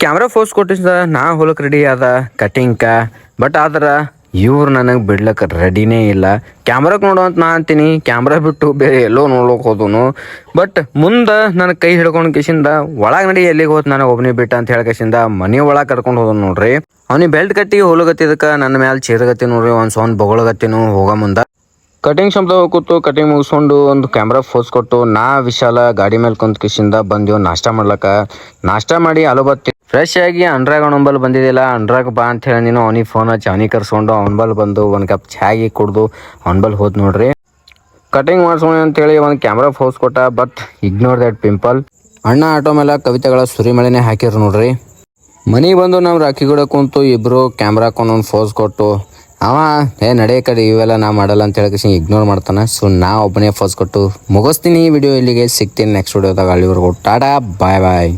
Camera force ಕೊಟ್ಟಿದ್ದ ನಾ ಹೊಲಕ್ಕೆ ರೆಡಿ ಅದ ಕಟಿಂಗ್ಕ. ಬಟ್ ಆದ್ರೆ ಇವ್ರು ನನಗೆ ಬಿಡ್ಲಕ್ಕೆ ರೆಡಿನೇ ಇಲ್ಲ. ಕ್ಯಾಮ್ರಾಕ್ಕೆ ನೋಡುವಂತ ನಾ ಅಂತೀನಿ, ಕ್ಯಾಮ್ರಾ ಬಿಟ್ಟು ಬೇರೆ ಎಲ್ಲೋ ನೋಡ್ಲಿಕ್ಕೆ ಹೋದನು. ಬಟ್ ಮುಂದೆ ನನ್ನ ಕೈ ಹಿಡ್ಕೊಂಡು ಕಿಸಿಂದ ಒಳಗೆ ನಡಿ ಎಲ್ಲಿಗೆ ಹೋದ್ ನನಗೆ ಒಬ್ಬನೇ ಬಿಟ್ಟ ಅಂತ ಹೇಳಕಿಸಿಂದ ಮನೆ ಒಳಗೆ ಕರ್ಕೊಂಡು ಹೋದನು ನೋಡ್ರಿ. ಅವ್ನಿಗೆ ಬೆಲ್ಟ್ ಕಟ್ಟಿ ಹೋಲಗತ್ತಿದಕ್ಕೆ ನನ್ನ ಮ್ಯಾಲೆ ಚೇದಗತ್ತಿ ನೋಡ್ರಿ, ಒಂದು ಸೌಂಡ್ ಬೊಗಳಗತ್ತಿನು ಹೋಗೋ ಮುಂದೆ. ಕಟಿಂಗ್ ಶಬ್ದ ಕೂತು ಕಟಿಂಗ್ ಮುಗಿಸ್ಕೊಂಡು ಒಂದು ಕ್ಯಾಮ್ರಾ ಫೋರ್ಸ್ ಕೊಟ್ಟು ನಾ ವಿಶಾಲ ಗಾಡಿ ಮೇಲೆ ಕುಂತ ಕಿಸಿಂದ ಬಂದೆವು ನಾಷ್ಟ ಮಾಡ್ಲಕ್ಕ. ನಾಷ್ಟ ಮಾಡಿ ಅಲಬತ್ತಿ ಫ್ರೆಶ್ ಆಗಿ ಅನ್ರಾಗ ಅವನಂಬಲ್ ಬಂದಿದ್ದಿಲ್ಲ. ಅನ್ರಾಗ ಬಾ ಅಂತ ಹೇಳಿ ನೀನು ಅವನಿಗೆ ಫೋನ್ ಹಚ್ಚಿ ಅವನಿಗೆ ಕರ್ಸ್ಕೊಂಡು ಅವನಬಲ್ ಬಂದು ಒಂದು ಕಪ್ ಚಾಗಿ ಕುಡ್ದು ಅವನಬಲ್ ಹೋದ್ ನೋಡ್ರಿ. ಕಟಿಂಗ್ ಮಾಡ್ಸೋಣ ಅಂತೇಳಿ ಒಂದು ಕ್ಯಾಮ್ರಾ ಫೋರ್ಸ್ ಕೊಟ್ಟ. But ignore that pimple. ಅಣ್ಣ ಆಟೋ ಮೇಲೆ ಕವಿತೆಗಳ ಸುರಿಮಳೆನೇ ಹಾಕಿರು ನೋಡ್ರಿ. ಮನೆಗೆ ಬಂದು ನಾವು ರಾಖಿ ಕೂಡ ಕುಂತು ಇಬ್ಬರು ಕ್ಯಾಮ್ರಾಕೊಂದೊಂದು ಫೋಸ್ ಕೊಟ್ಟು ಅವ ನಡೆ ಕಡೆ ಇವೆಲ್ಲ ನಾ ಮಾಡಲ್ಲ ಅಂತ ಹೇಳಿ ಇಗ್ನೋರ್ ಮಾಡ್ತಾನೆ. ಸೊ ನಾ ಒಬ್ಬನೇ ಫೋಸ್ ಕೊಟ್ಟು ಮುಗಿಸ್ತೀನಿ ಈ ವಿಡಿಯೋ. ಇಲ್ಲಿಗೆ ಸಿಗ್ತೀನಿ ನೆಕ್ಸ್ಟ್ ವಿಡಿಯೋದಾಗ. ಅಲ್ಲಿವರೆಗೂ ಟಾಟಾ ಬಾಯ್ ಬಾಯ್.